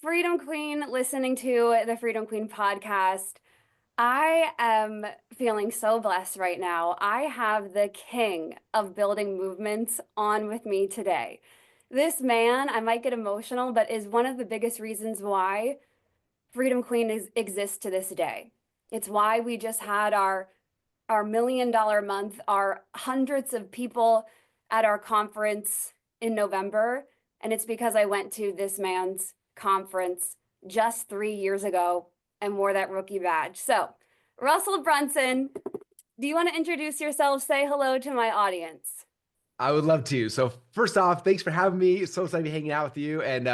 Freedom Queen, listening to the Freedom Queen podcast. I am feeling so blessed right now. I have the king of building movements on with me today. This man, I might get emotional, but is one of the biggest reasons why Freedom Queen exists to this day. It's why we just had our $1 million month, our hundreds of people at our conference in November. And it's because I went to this man's conference just 3 years ago and wore that rookie badge. So, Russell Brunson, do you want to introduce yourself? Say hello to my audience. I would love to. So first off, thanks for having me. So excited to be hanging out with you. And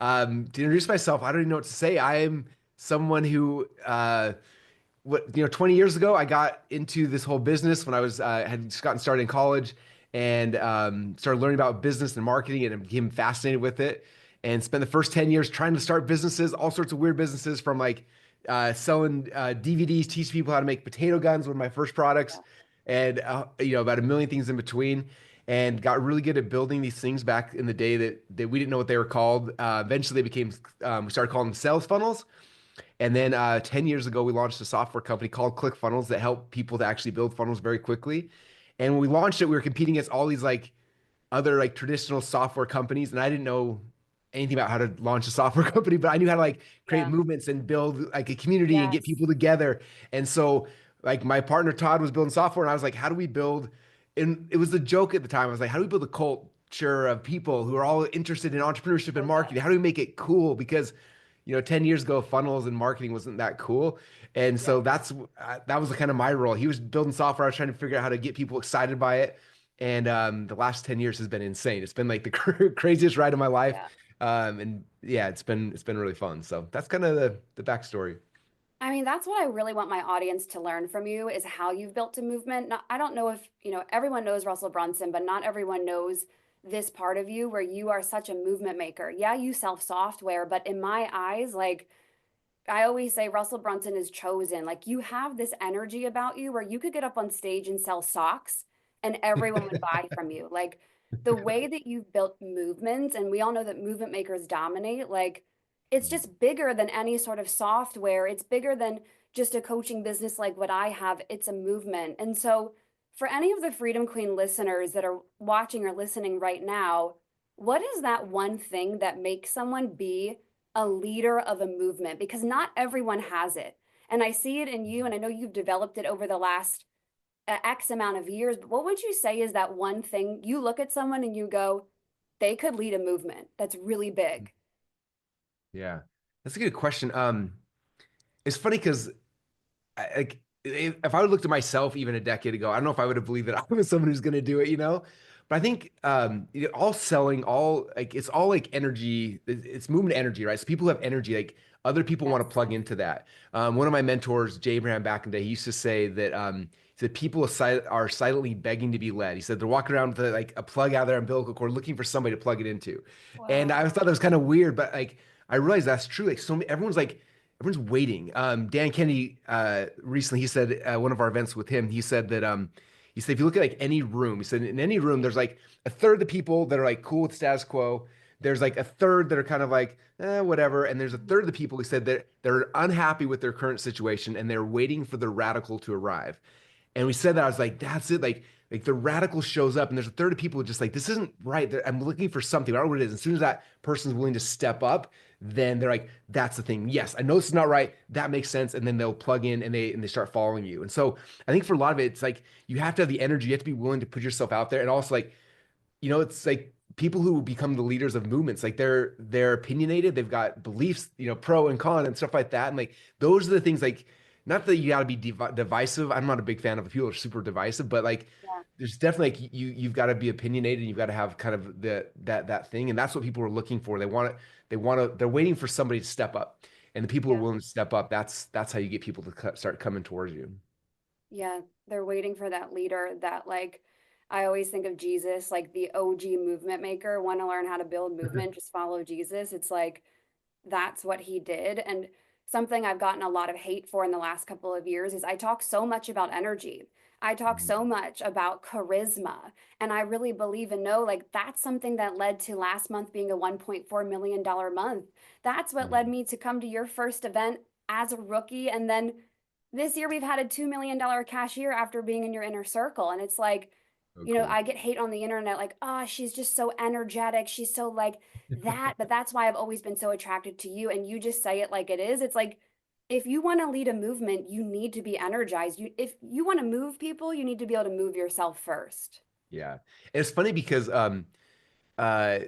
to introduce myself, I don't even know what to say. I am someone who, 20 years ago, I got into this whole business when I was had just gotten started in college and started learning about business and marketing and became fascinated with it. And spent the first 10 years trying to start businesses, all sorts of weird businesses from like selling DVDs, teach people how to make potato guns, one of my first products, and about a million things in between, and got really good at building these things back in the day that we didn't know what they were called. Eventually they became we started calling them sales funnels. And then 10 years ago, we launched a software company called ClickFunnels that helped people to actually build funnels very quickly. And when we launched it, we were competing against all these like other like traditional software companies. And I didn't know anything about how to launch a software company, but I knew how to like create Yeah. movements and build like a community and get Yes. people together. And so like my partner Todd was building software, and I was like, how do we build? And it was a joke at the time. I was like, how do we build a culture of people who are all interested in entrepreneurship and So good. marketing? How do we make it cool? Because 10 years ago, funnels and marketing wasn't that cool. And Yeah. so that was kind of my role. He was building software. I was trying to figure out how to get people excited by it. And the last 10 years has been insane. It's been like the craziest ride of my life. Yeah. And yeah, it's been really fun. So that's kind of the backstory. I mean, that's what I really want my audience to learn from you is how you've built a movement. Not, I don't know if, everyone knows Russell Brunson, but not everyone knows this part of you where you are such a movement maker. Yeah, you sell software, but in my eyes, like I always say, Russell Brunson is chosen. Like you have this energy about you where you could get up on stage and sell socks and everyone would buy from you. Like the way that you've built movements, and we all know that movement makers dominate, like it's just bigger than any sort of software. It's bigger than just a coaching business like what I have. It's a movement. And so, for any of the Freedom Queen listeners that are watching or listening right now, what is that one thing that makes someone be a leader of a movement? Because not everyone has it. And I see it in you, and I know you've developed it over the last X amount of years. But what would you say is that one thing you look at someone and you go, they could lead a movement that's really big? Yeah, that's a good question. It's funny because like if I would looked at myself even a decade ago, I don't know if I would have believed that I was someone who's going to do it, you know. But I think all selling, all like it's all like energy. It's movement energy, right? So people who have energy, like other people want to Yes. plug into that. One of my mentors, Jay Abraham, back in the day, he used to say that he said people are silently begging to be led. He said they're walking around with like a plug out of their umbilical cord, looking for somebody to plug it into. And I thought Wow. that was kind of weird, but like I realized that's true. Like so many, everyone's waiting. Dan Kennedy recently he said one of our events with him, he said that he said if you look at like any room, he said in any room there's like a third of the people that are like cool with status quo. There's like a third that are kind of like whatever, and there's a third of the people who said that they're unhappy with their current situation and they're waiting for the radical to arrive. And we said that I was like, that's it. Like the radical shows up, and there's a third of people who just like this isn't right. I'm looking for something. I don't know what it is. As soon as that person's willing to step up, then they're like, that's the thing. Yes, I know this is not right. That makes sense. And then they'll plug in and they start following you. And so I think for a lot of it, it's like you have to have the energy. You have to be willing to put yourself out there. And also like, it's like people who become the leaders of movements, like they're opinionated, they've got beliefs, pro and con and stuff like that. And like those are the things like not that you got to be divisive. I'm not a big fan of people who are super divisive, but like Yeah. there's definitely like you've got to be opinionated and you've got to have kind of that thing. And that's what people are looking for. They're waiting for somebody to step up. And the people who are Yeah. willing to step up, that's how you get people to start coming towards you. Yeah. They're waiting for that leader that, like, I always think of Jesus, like the OG movement maker. Want to learn how to build movement, just follow Jesus. It's like, that's what he did. And something I've gotten a lot of hate for in the last couple of years is I talk so much about energy. I talk Mhm. so much about charisma. And I really believe and know like that's something that led to last month being a $1.4 million month. That's what led Mhm. me to come to your first event as a rookie. And then this year we've had a $2 million cashier after being in your inner circle. And it's like, So you know, cool. I get hate on the internet like, oh, she's just so energetic. She's so like that. But that's why I've always been so attracted to you. And you just say it like it is. It's like, if you want to lead a movement, you need to be energized. If you want to move people, you need to be able to move yourself first. Yeah. And it's funny because uh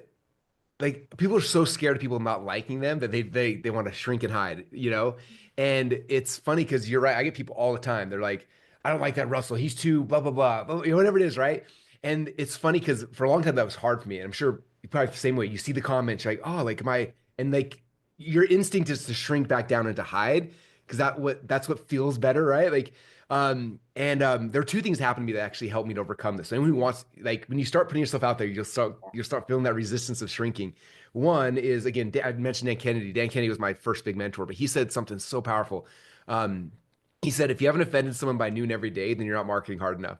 like people are so scared of people not liking them that they want to shrink and hide, you know? And it's funny because you're right. I get people all the time. They're like, I don't like that Russell. He's too blah blah blah, you know, whatever it is, right? And it's funny because for a long time that was hard for me. And I'm sure you probably the same way. You see the comments, you're like, oh, like am I and like your instinct is to shrink back down and to hide because that's what feels better, right? Like there are two things that happened to me that actually helped me to overcome this. Anyone who wants, like, when you start putting yourself out there, you'll start feeling that resistance of shrinking. One is again, I mentioned Dan Kennedy. Dan Kennedy was my first big mentor, but he said something so powerful. Um, he said, if you haven't offended someone by noon every day, then you're not marketing hard enough.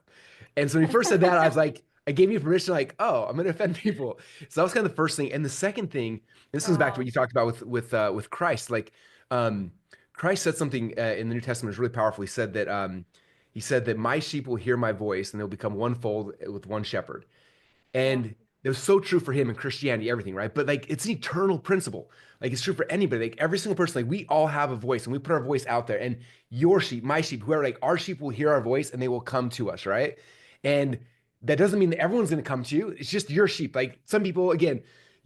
And so when he first said that, I was like, I gave you permission, like, oh, I'm going to offend people. So that was kind of the first thing. And the second thing, this goes back to what Oh, you talked about with Christ. Like, um, Christ said something in the New Testament is really powerful. He said that my sheep will hear my voice and they'll become one fold with one shepherd. yeah, And it was so true for him in Christianity, everything, right? But like it's an eternal principle. Like it's true for anybody. Like every single person, like we all have a voice and we put our voice out there. And your sheep, my sheep, whoever, like our sheep will hear our voice and they will come to us, right? And that doesn't mean that everyone's gonna come to you. It's just your sheep. Like some people, again,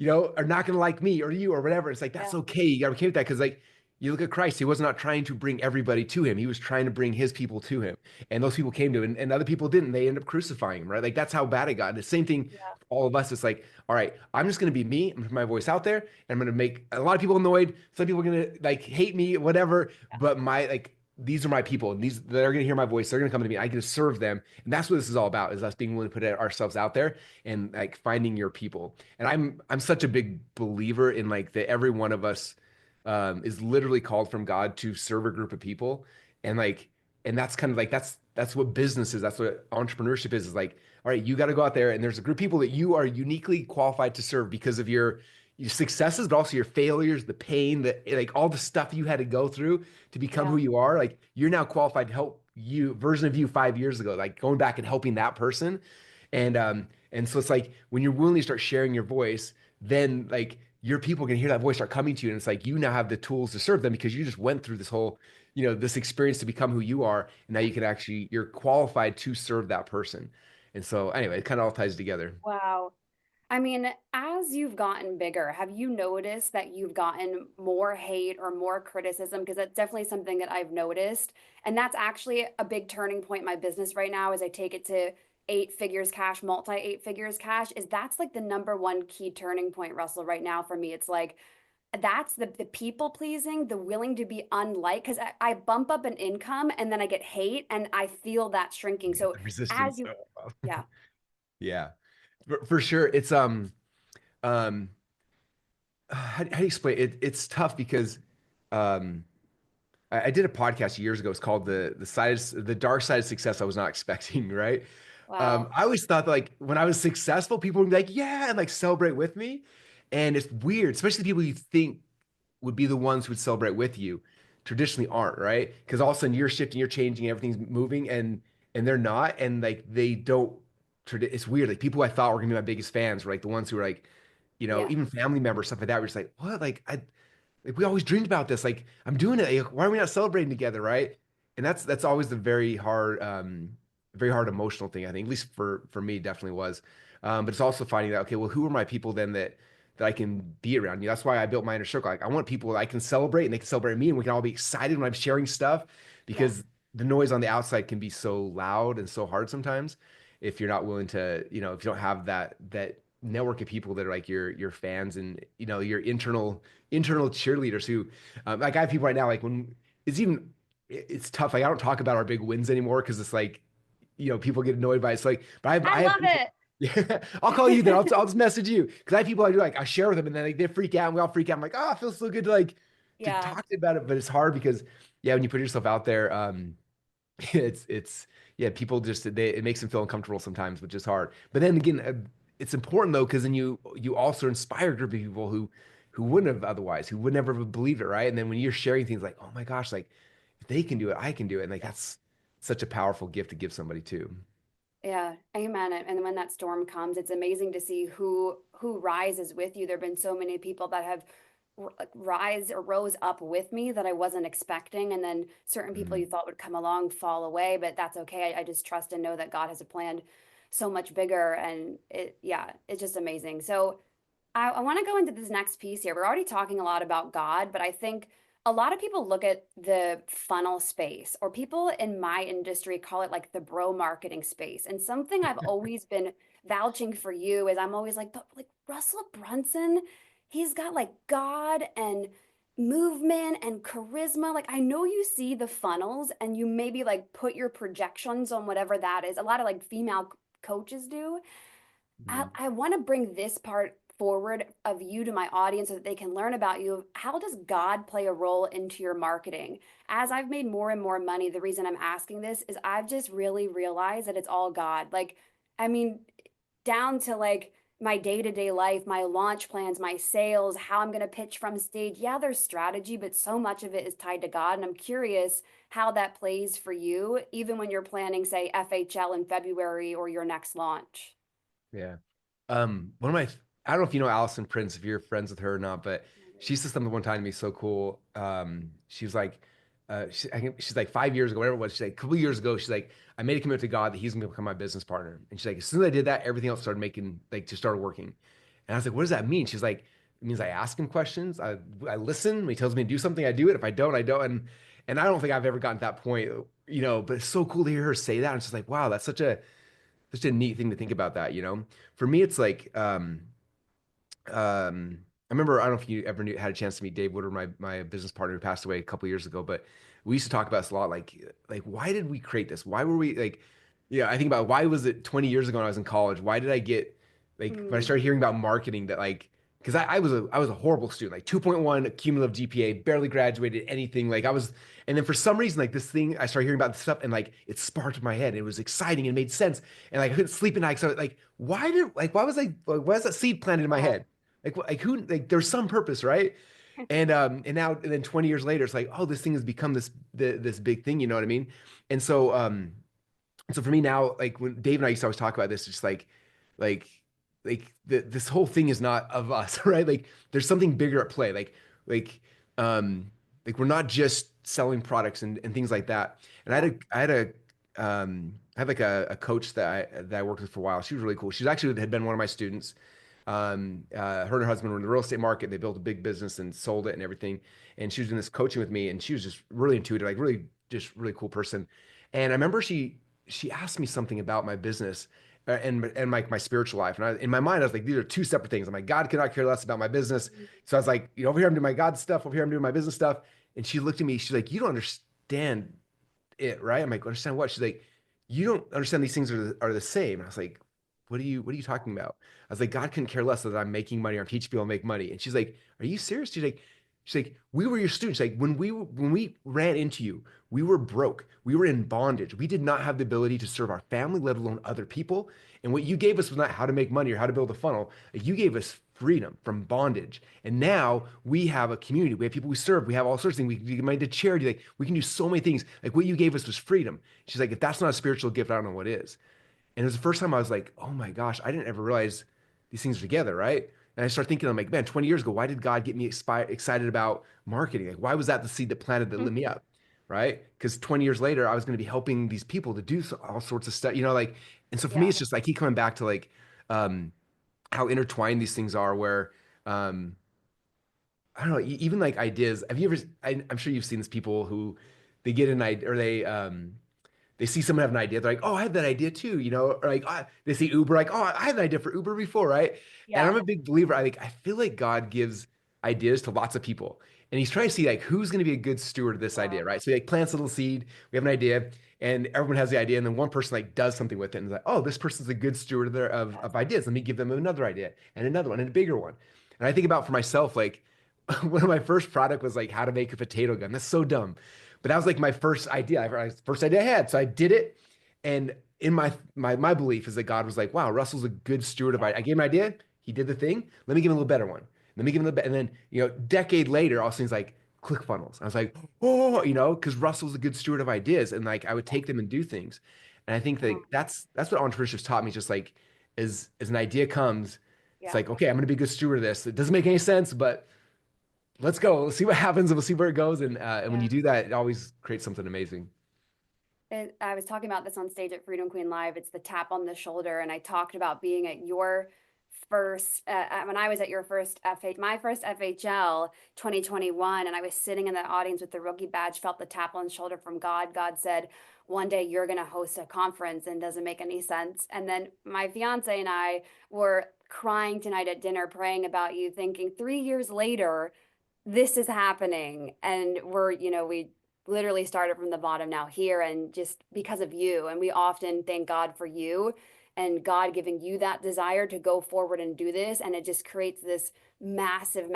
are not gonna like me or you or whatever. It's like that's yeah, okay. You gotta be okay with that because like you look at Christ, he was not trying to bring everybody to him. He was trying to bring his people to him. And those people came to him and other people didn't. They end up crucifying him, right? Like that's how bad it got. And the same thing yeah, all of us, it's like, all right, I'm just going to be me. I'm going to put my voice out there and I'm going to make a lot of people annoyed. Some people are going to like hate me, whatever. But these are my people and they're going to hear my voice. They're going to come to me. I get to serve them. And that's what this is all about is us being willing to put ourselves out there and like finding your people. And I'm such a big believer in like that every one of us is literally called from God to serve a group of people. And like, and that's kind of like, that's what business is. That's what entrepreneurship is like, all right, you got to go out there and there's a group of people that you are uniquely qualified to serve because of your successes, but also your failures, the pain, the like all the stuff you had to go through to become yeah, who you are. Like you're now qualified to help version of you 5 years ago, like going back and helping that person. And so it's like when you're willing to start sharing your voice, then like your people can hear that voice start coming to you. And it's like you now have the tools to serve them because you just went through this whole, this experience to become who you are. And now you can actually, you're qualified to serve that person. And so anyway, it kind of all ties together. wow. I mean, as you've gotten bigger, have you noticed that you've gotten more hate or more criticism? Because that's definitely something that I've noticed. And that's actually a big turning point in my business right now as I take it to eight figures cash, multi eight figures cash, is that's like the number one key turning point, Russell, right now for me. It's like that's the people pleasing, the willing to be unliked, because I bump up an income and then I get hate and I feel that shrinking. Yeah, So the as resistance. you, Oh, wow. yeah, Yeah, for sure. It's um how do you explain it? It's tough because um I did a podcast years ago. It's called the dark side of success I was not expecting, right? wow, I always thought that like when I was successful, people would be like, yeah, and like celebrate with me. And it's weird, especially the people you think would be the ones who would celebrate with you traditionally aren't, right? Because all of a sudden you're shifting, you're changing, everything's moving, and they're not, and like they don't. It's weird. Like people I thought were gonna be my biggest fans were like the ones who were like, yeah, even family members, stuff like that. We're just like, what? Like we always dreamed about this. Like I'm doing it. Like, why are we not celebrating together, right? And that's always the very hard emotional thing. I think, at least for me, definitely was. But it's also finding that okay, well, who are my people then that I can be around? That's why I built my inner circle. Like I want people that I can celebrate and they can celebrate me, and we can all be excited when I'm sharing stuff yeah. because the noise on the outside can be so loud and so hard sometimes if you're not willing to, if you don't have that network of people that are like your fans and your internal cheerleaders who like I have people right now like when it's tough like I don't talk about our big wins anymore because it's like people get annoyed by it. It's like but I I have love people yeah I'll call you then I'll just message you because I have people I do like I share with them and then like, they freak out and we all freak out. I'm like oh it feels so good to like to Yeah. talk about it but it's hard because yeah when you put yourself out there It's yeah, people just it makes them feel uncomfortable sometimes, which is hard. But then again, it's important though, because then you also inspire a group of people who wouldn't have otherwise, who would never have believed it, right? And then when you're sharing things like, oh my gosh, like if they can do it, I can do it. And like Yeah. that's such a powerful gift to give somebody too. Yeah, amen. And when that storm comes, it's amazing to see who rises with you. There've been so many people that have like, rise or rose up with me that I wasn't expecting, and then certain people Mm, you thought would come along fall away, but that's okay. I just trust and know that God has a plan so much bigger, and yeah, it's just amazing. So I want to go into this next piece here. We're already talking a lot about God, but I think a lot of people look at the funnel space, or people in my industry call it like the bro marketing space. And something I've always been vouching for you is I'm always like, but like Russell Brunson, he's got like God and movement and charisma. Like I know you see the funnels and you maybe like put your projections on whatever that is. A lot of like female coaches do. mm. I want to bring this part forward of you to my audience so that they can learn about you. How does God play a role into your marketing? As I've made more and more money, the reason I'm asking this is I've just really realized that it's all God. Like, I mean, down to like my day-to-day life, my launch plans, my sales, how I'm going to pitch from stage. Yeah, there's strategy, but so much of it is tied to God. And I'm curious how that plays for you, even when you're planning, say, FHL in February or your next launch. Yeah. One of my, I don't know if you know Allison Prince, if you're friends with her or not, but she said something one time to me so cool. She was like, I think she's like 5 years ago, whatever it was. She's like, a couple of years ago, she's like, I made a commitment to God that He's gonna become my business partner. And she's like, as soon as I did that, everything else started making like just started working. And I was like, what does that mean? She's like, it means I ask him questions, I listen. When he tells me to do something, I do it. If I don't, I don't. And I don't think I've ever gotten to that point, but it's so cool to hear her say that. And she's like, wow, that's such a neat thing to think about that. For me, it's like I remember I don't know if you ever had a chance to meet Dave Woodward, my business partner who passed away a couple years ago, but we used to talk about this a lot. Like why did we create this? Why were we like? Yeah, I think about why was it 20 years ago when I was in college? Why did I get like when I Mm, started hearing about marketing that like because I was a horrible student, like 2.1 cumulative GPA, barely graduated anything. Like I was, and then for some reason, like this thing, I started hearing about this stuff, and like it sparked in my head. It was exciting and made sense, and like I couldn't sleep at night. So like, why was why was that seed planted in my yeah. head? Like who like there's some purpose, right? And now and then 20 years later, it's like, oh, this thing has become this big thing, you know what I mean? And so for me now, like when Dave and I used to always talk about this, just like this whole thing is not of us, right? Like there's something bigger at play. Like um like we're not just selling products and things like that. And Yeah. I had like a coach that I worked with for a while. She was really cool. She's actually had been one of my students. Her and her husband were in the real estate market. They built a big business and sold it and everything. And she was doing this coaching with me, and she was just really intuitive, like really just really cool person. And I remember she asked me something about my business and my spiritual life. And in my mind, I was like, these are two separate things. I'm like, God cannot care less about my business. Mhm. So I was like, over here I'm doing my God stuff, over here I'm doing my business stuff. And she looked at me, she's like, you don't understand it, right? I'm like, understand what? She's like, you don't understand these things are the same. And I was like, what are you talking about? I was like, God couldn't care less that I'm making money or I'm teaching people to make money. And she's like, are you serious? She's like, we were your students. Like when we ran into you, we were broke. We were in bondage. We did not have the ability to serve our family, let alone other people. And what you gave us was not how to make money or how to build a funnel. Like, you gave us freedom from bondage. And now we have a community. We have people we serve. We have all sorts of things. We can give money to charity. Like we can do so many things. Like what you gave us was freedom. She's like, if that's not a spiritual gift, I don't know what is. And it was the first time I was like, oh my gosh, I didn't ever realize these things are together, right? And I started thinking, I'm like, man, 20 years ago, why did God get me excited about marketing? Like, why was that the seed that planted that lit me up, right? Because 20 years later, I was going to be helping these people to do all sorts of stuff, like, and so for me, Yeah. it's just like, I keep coming back to like um, how intertwined these things are, where um, I don't know, even like ideas. Have you ever, I'm sure you've seen this people who they get an idea or they see someone have an idea. They're like, oh, I had that idea too, or like they see Uber, like, oh, I had an idea for Uber before, right? And I'm Yeah. a big believer. I feel like God gives ideas to lots of people. And he's trying to see like who's going to be a good steward of this idea, Wow. right? So he like plants a little seed, we have an idea, and everyone has the idea, and then one person like does something with it and is like, oh, this person's a good steward of ideas. Let me give them another idea and another one and a bigger one. And I think about for myself, like one of my first product was like how to make a potato gun. That's so dumb. But that was like my first idea. First idea I had. So I did it. And in my belief is that God was like, wow, Russell's a good steward of Yeah. I gave him an idea. He did the thing. Let me give him a little better one. Let me give him and then, decade later, all of a sudden he's like, ClickFunnels. I was like, oh, Yeah. because Russell's a good steward of ideas. And like I would take them and do things. And I think Oh, that that's what entrepreneurship's taught me, just like as an idea comes, it's yeah. like, okay, I'm gonna be a good steward of this. It doesn't make any sense, but let's go. Let's see what happens and we'll see where it goes. And when Yeah. you do that, it always creates something amazing. I was talking about this on stage at Freedom Queen Live. It's the tap on the shoulder, and I talked about being at your first when I was at your first my first FHL 2021, and I was sitting in the audience with the rookie badge, felt the tap on the shoulder from God. God said, "One day you're going to host a conference," and doesn't make any sense. And then my fiance and I were crying tonight at dinner, praying about you, thinking 3 years later this is happening, and we literally started from the bottom now here, and just because of you. And we often thank God for you and God giving you that desire to go forward and do this, and it just creates this massive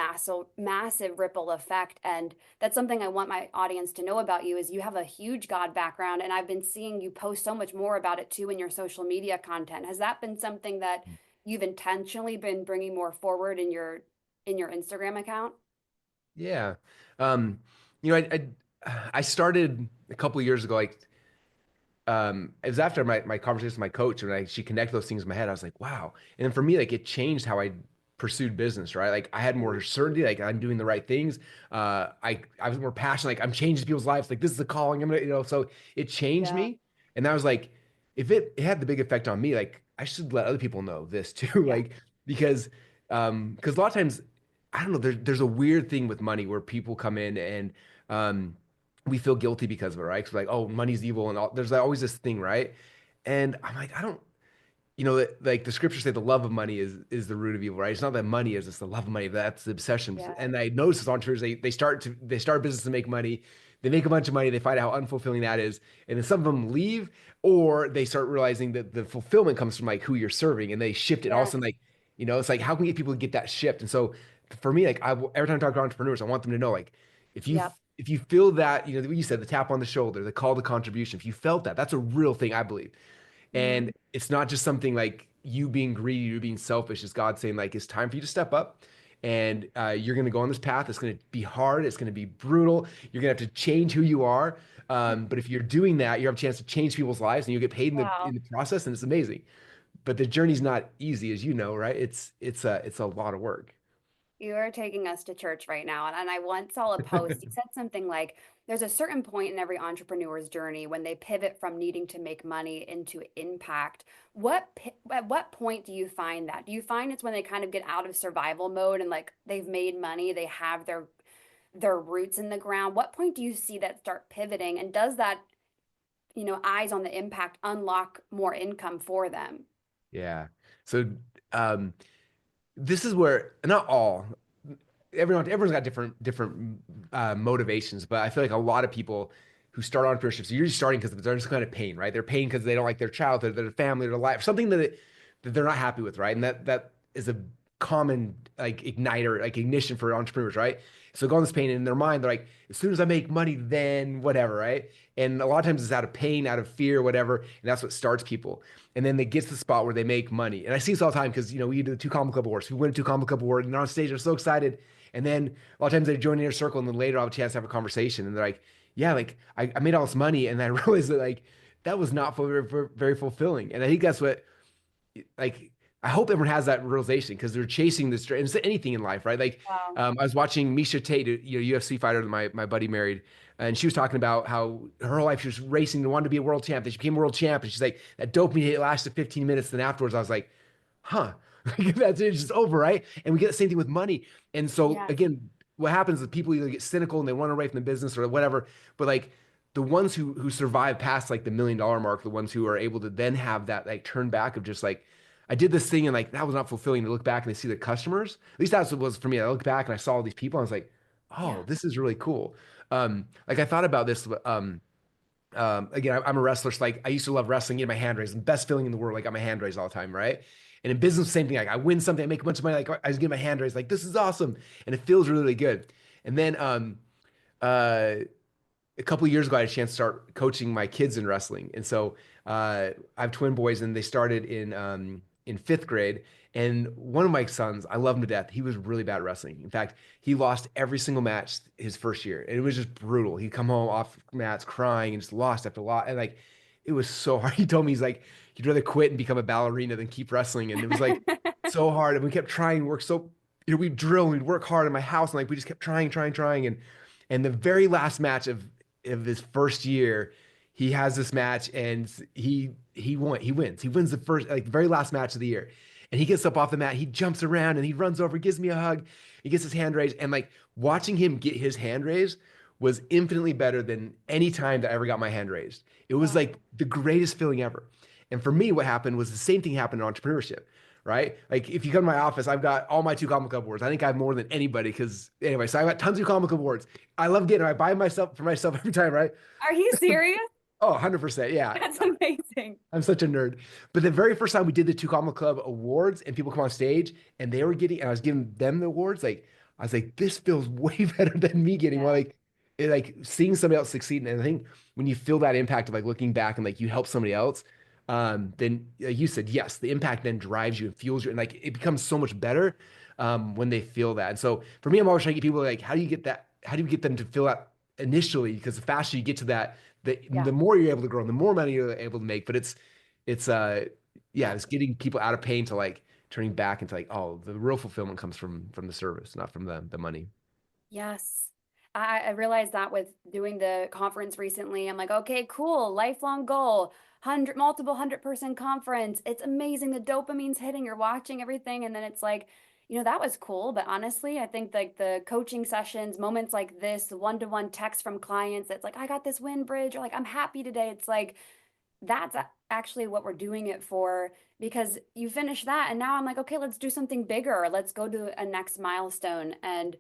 ripple effect. And that's something I want my audience to know about you, is you have a huge God background, and I've been seeing you post so much more about it too in your social media content. Has that been something that you've intentionally been bringing more forward in your Instagram account? Yeah. Um, I started a couple of years ago, like it was after my conversation with my coach, and she connected those things in my head. I was like, wow. And then for me, like it changed how I pursued business, right? Like I had more certainty, like I'm doing the right things. I was more passionate, like I'm changing people's lives, like this is a calling. I'm gonna, so it changed Yeah. me. And that was like, if it had the big effect on me, like I should let other people know this too. Yeah. Like because a lot of times, I don't know, there's a weird thing with money where people come in and we feel guilty because of it, right? Because like, oh, money's evil, and there's always this thing, right? And I'm like, I don't, like the scriptures say, the love of money is the root of evil, right? It's not that money is, it's the love of money. That's the obsession. Yeah. And I notice as entrepreneurs, they start a business to make money. They make a bunch of money. They find out how unfulfilling that is, and then some of them leave, or they start realizing that the fulfillment comes from like who you're serving, and they shift it. And all of a Yes. sudden, like, it's like how can we get people to get that shift? And so for me, like every time I talk to entrepreneurs, I want them to know, like, if you Yep. if you feel that, what you said, the tap on the shoulder, the call to contribution, if you felt that, that's a real thing, I believe. Mm-hmm. And it's not just something like you being greedy, you being selfish. It's God saying, like, it's time for you to step up, and you're going to go on this path. It's going to be hard. It's going to be brutal. You're going to have to change who you are. But if you're doing that, you have a chance to change people's lives, and you get paid in Wow. the process, and it's amazing. But the journey's not easy, as you know, right? It's a lot of work. You are taking us to church right now. And I once saw a post. You said something like, there's a certain point in every entrepreneur's journey when they pivot from needing to make money into impact. At what point do you find that? Do you find it's when they kind of get out of survival mode and like they've made money, they have their roots in the ground? What point do you see that start pivoting? And does that, eyes on the impact unlock more income for them? Yeah. So um, this is where not all everyone's got different motivations, but I feel like a lot of people who start entrepreneurship, so you're just starting because they're just kind of pain, right? They're pain because they don't like their childhood, their family, their life, something that they're not happy with, right? And that is a common like igniter, like ignition for entrepreneurs, right? So go on this pain, and in their mind, they're like, as soon as I make money, then whatever, right? And a lot of times it's out of pain, out of fear, whatever, and that's what starts people. And then they get to the spot where they make money. And I see this all the time because we do the Two Combo Club Awards. We win a Two Combo Club Award, and they're on stage, they're so excited. And then a lot of times they join in a circle, and then later I'll have a chance to have a conversation. And they're like, yeah, like I made all this money, and I realized that like that was not very fulfilling. And I think that's what like I hope everyone has that realization because they're chasing this. And it's anything in life, right? Like Wow. I was watching Misha Tate, UFC fighter that my buddy married, and she was talking about how her whole life she was racing and wanted to be a world champ. Then she became a world champ, and she's like, that dopamine hit lasted 15 minutes. Then afterwards, I was like, huh, that's it, it's just over, right? And we get the same thing with money. And so Yes. again, what happens is people either get cynical and they run away from the business or whatever. But like the ones who survive past like the $1 million mark, the ones who are able to then have that like turn back of just like, I did this thing and like that was not fulfilling. To look back and they see the customers. At least that's what it was for me. I look back and I saw all these people. And I was like, oh, Yeah. this is really cool. Like I thought about this. Again, I'm a wrestler. So like I used to love wrestling, get my hand raised, the best feeling in the world. Like I got my hand raised all the time, right? And in business, same thing. Like I win something, I make a bunch of money. Like I just get my hand raised, like this is awesome, and it feels really, really good. And then uh, a couple of years ago, I had a chance to start coaching my kids in wrestling. And so I have twin boys, and they started in fifth grade. And one of my sons, I love him to death. He was really bad at wrestling. In fact, he lost every single match his first year, and it was just brutal. He'd come home off mats crying and just lost after a lot. And like, it was so hard. He told me he's like he'd rather quit and become a ballerina than keep wrestling. And it was like so hard. And we kept trying, work so we'd drill and we'd work hard in my house, and like we just kept trying. And the very last match of his first year, he has this match and he won. He wins. He wins the first, like, very last match of the year. And he gets up off the mat, he jumps around and he runs over, gives me a hug, he gets his hand raised. And like watching him get his hand raised was infinitely better than any time that I ever got my hand raised. It was Wow. like the greatest feeling ever. And for me, what happened was the same thing happened in entrepreneurship, right? Like if you come to my office, I've got all my two comic Club awards. I think I have more than anybody because anyway, so I got tons of comic Club awards. I love getting them. I buy myself for myself every time, right? Are you serious? Oh, 100%. Yeah. That's amazing. I'm such a nerd. But the very first time we did the two comic Club awards and people come on stage and they were getting, and I was giving them the awards, like I was like, this feels way better than me getting one. Yeah. Like like seeing somebody else succeed. And I think when you feel that impact of like looking back and like you help somebody else, then like you said, yes, the impact then drives you and fuels you. And like it becomes so much better when they feel that. And so for me, I'm always trying to get people like, how do you get that? How do you get them to feel that initially? Because the faster you get to that, Yeah. the more you're able to grow and the more money you're able to make. But it's yeah, Yeah. it's getting people out of pain to like turning back into like, oh, the real fulfillment comes from the service, not from the money. Yes. I realized that with doing the conference recently. I'm like, okay, cool, lifelong goal, multiple 100-person conference. It's amazing. The dopamine's hitting, you're watching everything. And then it's like, that was cool. But honestly, I think like the coaching sessions, moments like this, the one-to-one text from clients, that's like, I got this win bridge, or like, I'm happy today. It's like, that's actually what we're doing it for, because you finish that and now I'm like, okay, let's do something bigger. Let's go to a next milestone. And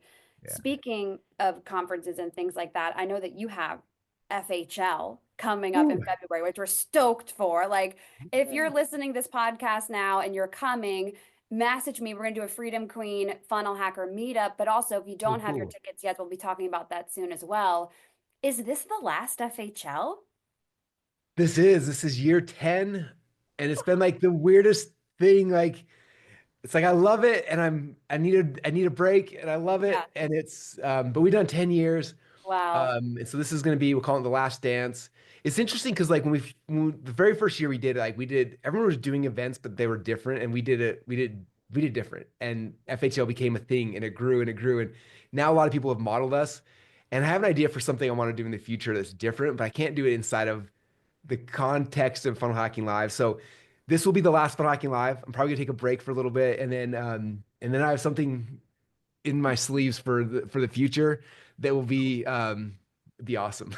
Yeah. speaking of conferences and things like that, I know that you have FHL coming up in Ooh. February, which we're stoked for. Like, if you're listening to this podcast now and you're coming, message me. We're going to do a Freedom Queen Funnel Hacker meetup. But also, if you Oh, don't have your cool. tickets yet, we'll be talking about that soon as well. Is this the last FHL? This is year 10, and it's been like the weirdest thing. Like it's like I love it and I need a break and I love Yeah. it. And it's but we've done 10 years. Wow. And so this is going to be, we'll call it the last dance. It's interesting because like the very first year we did, like we did, everyone was doing events, but they were different. And we did different. And FHL became a thing and it grew and it grew. And now a lot of people have modeled us. And I have an idea for something I want to do in the future that's different, but I can't do it inside of the context of Funnel Hacking Live. So this will be the last Funnel Hacking Live. I'm probably gonna take a break for a little bit, and then I have something in my sleeves for the future that will be awesome.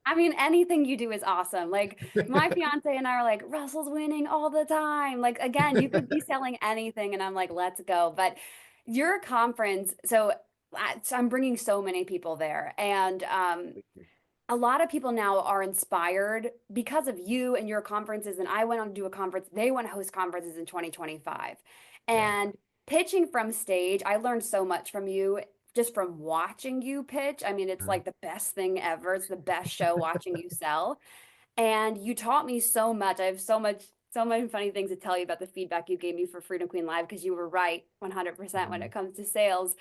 I mean, anything you do is awesome. Like my fiance and I are like, Russell's winning all the time. Like again, you could be selling anything, and I'm like, let's go. But your conference, so I'm bringing so many people there, and a lot of people now are inspired because of you and your conferences. And I went on to do a conference. They want to host conferences in 2025. Yeah. And pitching from stage, I learned so much from you just from watching you pitch. I mean, it's like the best thing ever. It's the best show watching you sell. And you taught me so much. I have so many funny things to tell you about the feedback you gave me for Freedom Queen Live, because you were right 100% when Mhm. it comes to sales.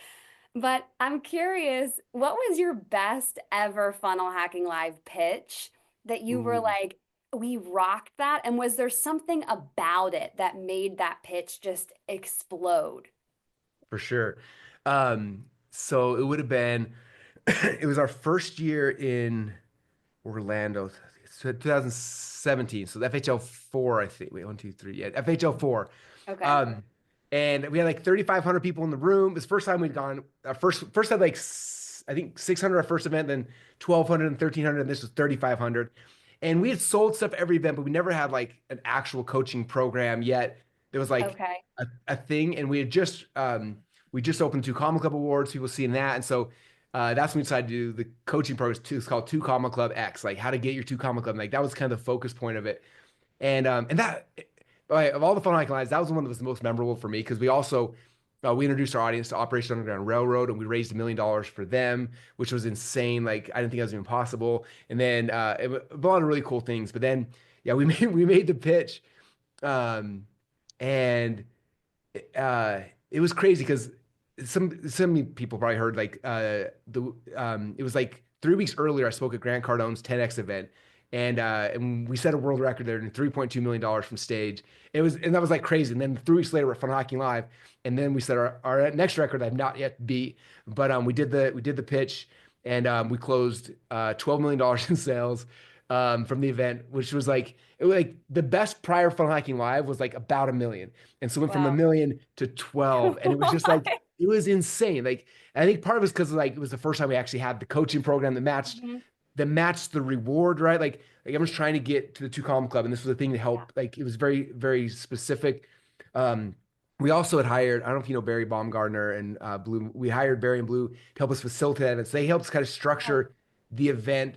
But I'm curious, what was your best ever Funnel Hacking Live pitch that you were Ooh, like, we rocked that? And was there something about it that made that pitch just explode? for sure. So it would have been, it was our first year in Orlando, so 2017. So the FHL 4, I think. Wait, one, two, three. Yeah, FHL 4. Okay. Um, and we had like 3,500 people in the room. It was the first time we'd gone. First had like I think 600 our first event, then 1,200 and 1,300, and this was 3,500. And we had sold stuff every event, but we never had like an actual coaching program yet. There was like Okay. a thing, and we just opened two Comma Club awards. People seeing that, and so that's when we decided to do the coaching program. It's called Two Comma Club X, like how to get your two Comma Club. Like that was kind of the focus point of it. And that of all the Fun Hike Lives, that was the one that was the most memorable for me because we also We introduced our audience to Operation Underground Railroad, and we raised $1 million for them, which was insane. Like I didn't think that was even possible. And then a lot of really cool things. But then, yeah, we made the pitch, um, and uh, it was crazy because some people probably heard like the it was like 3 weeks earlier I spoke at Grant Cardone's 10X event, and we set a world record there in $3.2 million from stage. It was, and that was like crazy. And then 3 weeks later we're at Fun Hacking Live, and then we set our next record I've not yet beat, but we did the pitch, and we closed $12 million in sales from the event, which was like it was like the best prior Fun Hacking Live was like about 1 million. And so it went from a Wow. million to 12. And it was just like, it was insane. Like, I think part of it was because like it was the first time we actually had the coaching program Mhm. that matched the reward, right? Like everyone's trying to get to the Two Column Club, and this was a thing to Yeah. help. Like it was very, very specific. Um, we also had hired, I don't know if you know Barry Baumgartner and Blue. We hired Barry and Blue to help us facilitate events. They helped us kind of Oh, structure the event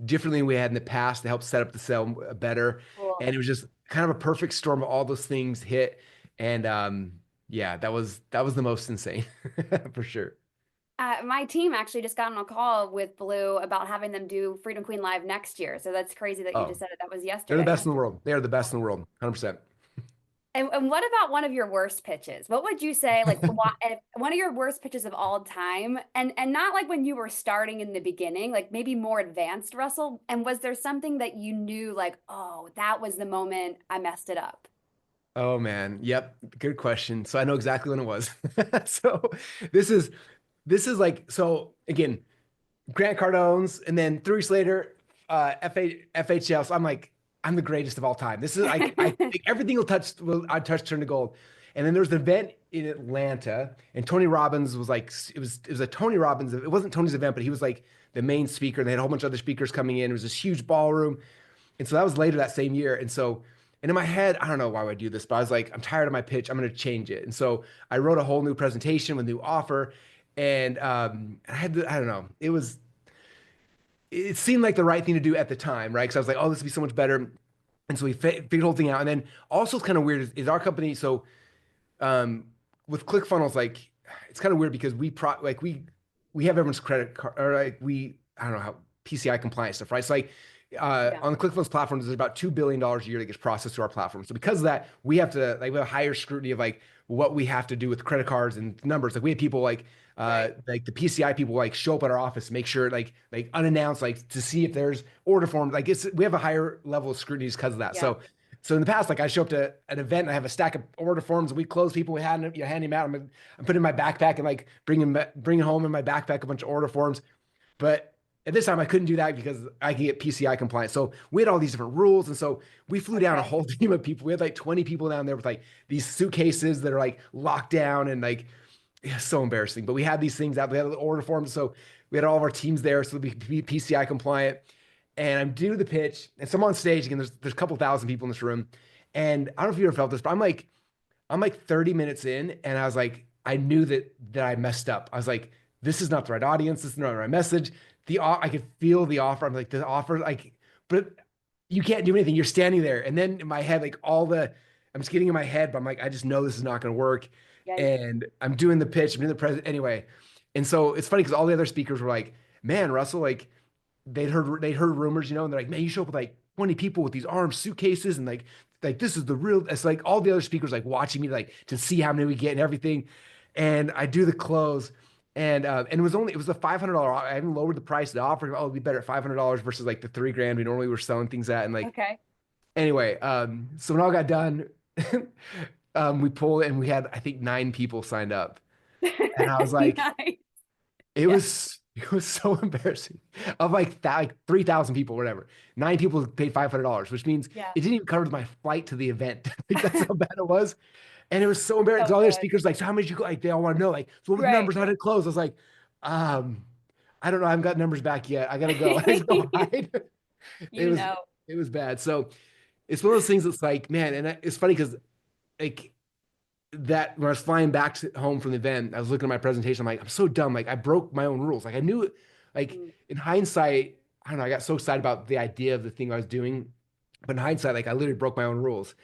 differently than we had in the past to help set up the sale better. cool. And it was just kind of a perfect storm of all those things hit. And yeah, that was the most insane for sure. My team actually just got on a call with Blue about having them do Freedom Queen Live next year. So that's crazy that you Oh, just said it. That was they're the yesterday. best in the world. They are the best in the world, 100%. And what about one of your worst pitches? What would you say, like one of your worst pitches of all time? And not like when you were starting in the beginning, like maybe more advanced, Russell. And was there something that you knew, like, oh, that was the moment I messed it up? Oh man, yep, good question. So I know exactly when it was. So this is this is like so again, Grant Cardone's, and then 3 weeks later, FHL. So I'm like, I'm the greatest of all time. This is I think everything I touch turn to gold. And then there was an event in Atlanta, and Tony Robbins was like, it was a Tony Robbins. It wasn't Tony's event, but he was like the main speaker. They had a whole bunch of other speakers coming in. It was this huge ballroom, and so that was later that same year. And in my head, I don't know why I would do this, but I was like, I'm tired of my pitch. I'm going to change it. And so I wrote a whole new presentation with a new offer, and I don't know, it seemed like the right thing to do at the time, right? Because I was like, oh, this would be so much better. And so we figured the whole thing out. And then also it's kind of weird is our company. So um, with ClickFunnels, like it's kind of weird because we have everyone's credit card, or like I don't know how PCI compliance stuff, right? So like Yeah. on the ClickFunnels platform, there's about $2 billion a year that gets processed through our platform. So because of that, we have a higher scrutiny of like what we have to do with credit cards and numbers. Like we have people Right. like the PCI people like show up at our office, make sure like unannounced, like to see if there's order forms. Like we have a higher level of scrutiny because of that. Yeah. So in the past, like I show up to an event and I have a stack of order forms and we close people. We had handing them out. I'm putting in my backpack and like bringing home in my backpack a bunch of order forms. But at this time, I couldn't do that because I can get PCI compliant. So we had all these different rules. And so we flew down a Okay. whole team of people. We had like 20 people down there with like these suitcases that are like locked down and like, yeah, so embarrassing. But we had these things out. We had the order forms. So we had all of our teams there so we could be PCI compliant. And I'm doing the pitch. And so I'm on stage again. There's a couple thousand people in this room. And I don't know if you ever felt this, but I'm like 30 minutes in, and I was like, I knew that I messed up. I was like, this is not the right audience. This is not the right message. I could feel the offer. I'm like, the offer, like, but you can't do anything. You're standing there. And then in my head, like I'm just getting in my head, but I'm like, I just know this is not going to work. Yikes. And I'm doing the pitch, I'm doing the present anyway. And so it's funny because all the other speakers were like, man, Russell, like they'd heard rumors, and they're like, man, you show up with like 20 people with these armed suitcases, and like this is the real. It's like all the other speakers like watching me like to see how many we get and everything. And I do the close, and it was a $500. I haven't lowered the price of the offer. Oh, it'd be better at $500 versus like the 3 grand we normally were selling things at. And like Okay. anyway, so when all got done, we pulled and we had I think 9 people signed up, and I was like, Nice. it Yeah. was it was so embarrassing. Of like 3,000 people, whatever. 9 people paid $500, which means Yeah. it didn't even cover my flight to the event. Like that's how bad it was. And it was so embarrassing. So 'Cause all their good. speakers like, so how many did you go? Like they all want to know, like, so what were the Right. numbers? How did it close? I was like, um, I don't know. I haven't got numbers back yet. I gotta go. I go hide. It You was know. it was bad. So it's one of those things that's like, man, and it's funny because like that when I was flying back home from the event, I was looking at my presentation. I'm like, I'm so dumb. Like I broke my own rules. Like I knew, like Mm. in hindsight, I don't know. I got so excited about the idea of the thing I was doing, but in hindsight, like I literally broke my own rules.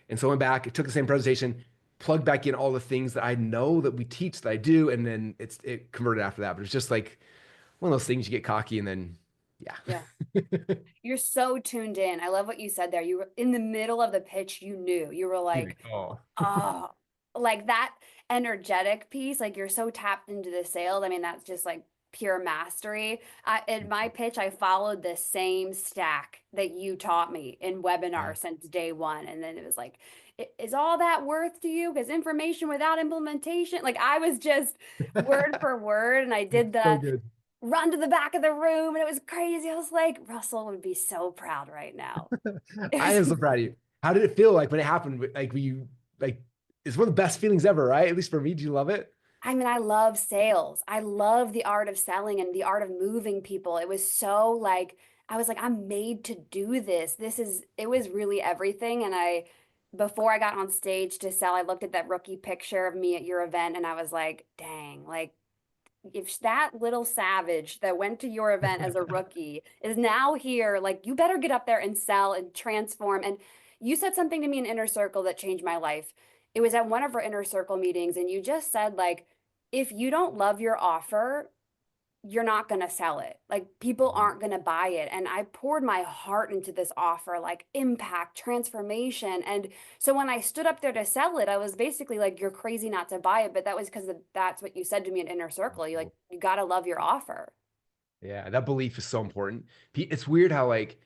And so I went back, took the same presentation. plug back in all the things that I know that we teach that I do, and then it converted after that. But it's just like one of those things you get cocky and then Yeah. yeah. You're so tuned in. I love what you said there. You were in the middle of the pitch, you knew. You were You're like, like, oh, oh, like that energetic piece, like you're so tapped into the sales. I mean, that's just like pure mastery. In my pitch, I followed the same stack that you taught me in yeah. webinar since day one. And then it was like, is all that worth to you? Because information without implementation, like I was just word for word, and I did So the good. run to the back of the room, and it was crazy. I was like, Russell would be so proud right now. It I was am so proud of you. How did it feel like when it happened? Like, were you like, it's one of the best feelings ever, right? At least for me. Do you love it? I mean, I love sales. I love the art of selling and the art of moving people. It was so like, I was like, I'm made to do this. It was really everything. And before I got on stage to sell, I looked at that rookie picture of me at your event and I was like, dang, like, if that little savage that went to your event as a rookie is now here, like you better get up there and sell and transform. And you said something to me in Inner Circle that changed my life. It was at one of our Inner Circle meetings, and you just said, like, if you don't love your offer, you're not going to sell it. Like people aren't going to buy it. And I poured my heart into this offer, like impact, transformation. And so when I stood up there to sell it, I was basically like, you're crazy not to buy it. But that was because that's what you said to me in Inner Circle. You like, you got to love your offer. Yeah, that belief is so important. It's weird how like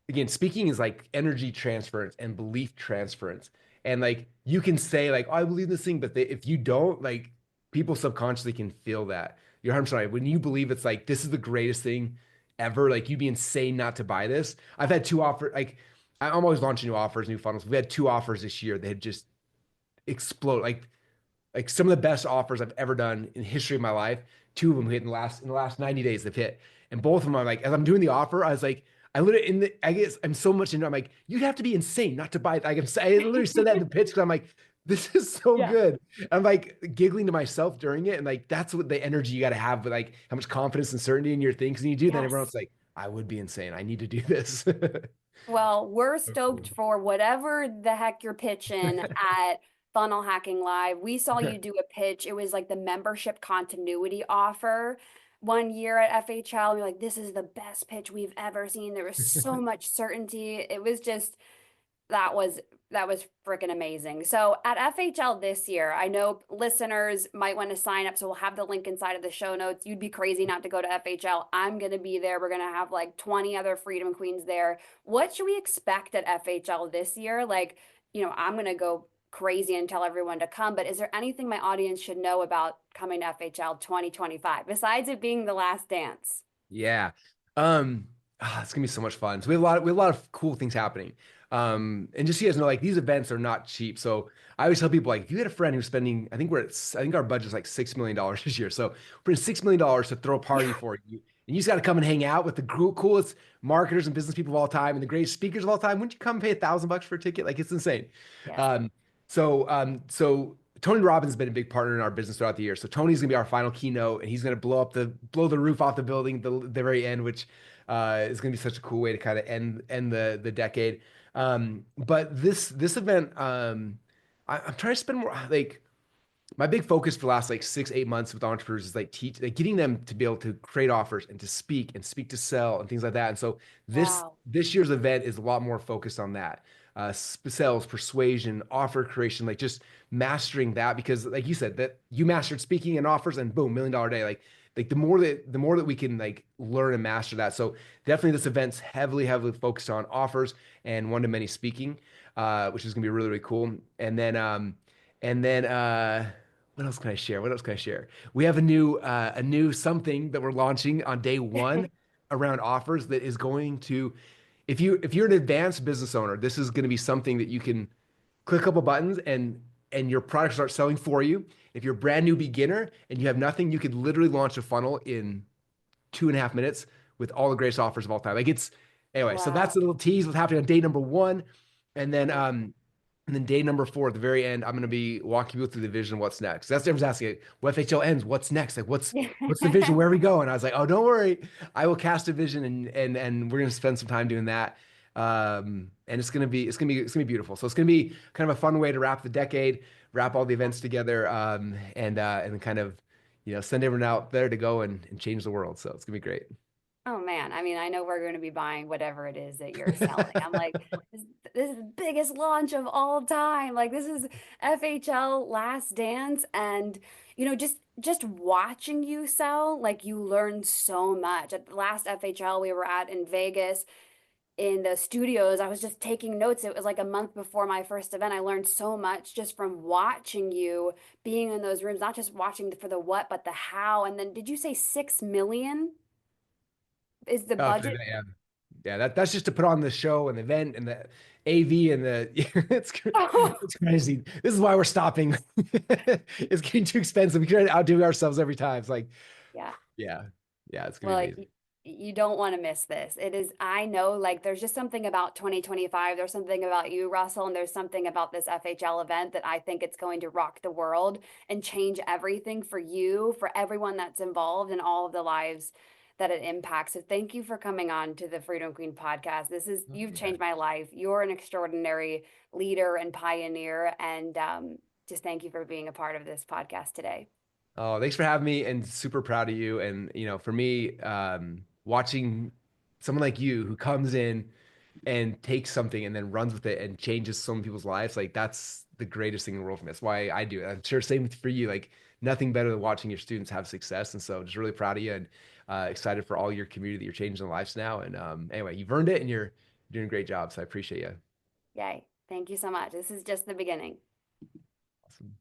again, speaking is like energy transference and belief transference. And like you can say like, oh, I believe this thing, but if you don't, like people subconsciously can feel that. You're 100% right. When you believe it's like this is the greatest thing ever, like you'd be insane not to buy this. I've had two offers, like I'm always launching new offers, new funnels. We've had two offers this year that had just explode. Like some of the best offers I've ever done in the history of my life. Two of them hit in the last 90 days they've hit. And both of them I'm like, as I'm doing the offer, I was like, I guess I'm so much into I'm like, you'd have to be insane not to buy it. Like I literally said that in the pitch because I'm like, this is so Yeah. good. I'm like giggling to myself during it. And like that's what the energy you gotta have with like how much confidence and certainty in your things. And you do that, everyone Yes. else is like, I would be insane. I need to do this. Well, we're So cool. stoked for whatever the heck you're pitching at Funnel Hacking Live. We saw you do a pitch. It was like the membership continuity offer one year at FHL. We were like, this is the best pitch we've ever seen. There was so much certainty. It was just that was that was freaking amazing. So at FHL this year, I know listeners might want to sign up, so we'll have the link inside of the show notes. You'd be crazy not to go to FHL. I'm going to be there. We're going to have like 20 other Freedom Queens there. What should we expect at FHL this year? Like, I'm going to go crazy and tell everyone to come, but is there anything my audience should know about coming to FHL 2025 besides it being the last dance? Yeah. It's gonna be so much fun. So we have a lot of cool things happening. And just so you guys know, like these events are not cheap. So I always tell people like if you had a friend who's spending, I think our budget's like $6 million this year. So we're in $6 million to throw a party Yeah. for you. And you just got to come and hang out with the coolest marketers and business people of all time and the greatest speakers of all time. Wouldn't you come and pay $1,000 for a ticket? Like it's insane. Yes. Um, so Tony Robbins has been a big partner in our business throughout the year. So Tony's gonna be our final keynote, and he's gonna blow the roof off the building the very end, which is gonna be such a cool way to kind of end the decade. But this event, I'm trying to spend more like my big focus for the last like 6, 8 months with entrepreneurs is like getting them to be able to create offers and to speak to sell and things like that. And so Wow. this year's event is a lot more focused on that. Sales, persuasion, offer creation, like just mastering that because like you said, that you mastered speaking and offers and boom, $1 million day. Like the more that we can like learn and master that. So definitely this event's heavily focused on offers and one-to-many speaking, which is gonna be really, really cool. And then what else can I share? What else can I share? We have a new something that we're launching on day one around offers that is going to if you're an advanced business owner, this is going to be something that you can click a couple buttons and your product starts selling for you. If you're a brand new beginner and you have nothing, you could literally launch a funnel in 2.5 minutes with all the greatest offers of all time. Like it's anyway, so that's Wow. a little tease what's happening on day number one. And then and then day number four, at the very end, I'm going to be walking people through the vision of what's next. That's what everyone's asking. Like, what FHL ends? What's next? Like, what's the vision? Where are we going? And I was like, oh, don't worry. I will cast a vision and we're going to spend some time doing that. And it's going to be beautiful. So it's going to be kind of a fun way to wrap the decade. wrap all the events together, and then kind of, send everyone out there to go and change the world. So it's gonna be great. Oh man, I mean, I know we're going to be buying whatever it is that you're selling. I'm like, this is the biggest launch of all time. Like this is FHL Last Dance, and just watching you sell, like you learn so much. At the last FHL we were at in Vegas in the studios, I was just taking notes. It was like a month before my first event. I learned so much just from watching you being in those rooms, not just watching for the what, but the how. And then did you say 6 million is the Oh, for budget? the, yeah. Yeah, that's just to put on the show and the event and the AV and the it's crazy. This is why we're stopping. It's getting too expensive. We try to outdo ourselves every time. It's like, Yeah. yeah, yeah, it's gonna be Well, amazing. you don't want to miss this. It is, I know, like there's just something about 2025. There's something about you, Russell, and there's something about this FHL event that I think it's going to rock the world and change everything for you, for everyone that's involved, and all of the lives that it impacts. So thank you for coming on to the Freedom Queen podcast. Oh, You've yeah. changed my life. You're an extraordinary leader and pioneer. And just thank you for being a part of this podcast today. Oh, thanks for having me and super proud of you. And, for me, watching someone like you who comes in and takes something and then runs with it and changes so many people's lives, like that's the greatest thing in the world for me. That's why I do it. I'm sure same for you. Like nothing better than watching your students have success. And so just really proud of you and excited for all your community that you're changing lives now. And anyway, you've earned it and you're doing a great job. So I appreciate you. Yay. Thank you so much. This is just the beginning. Awesome.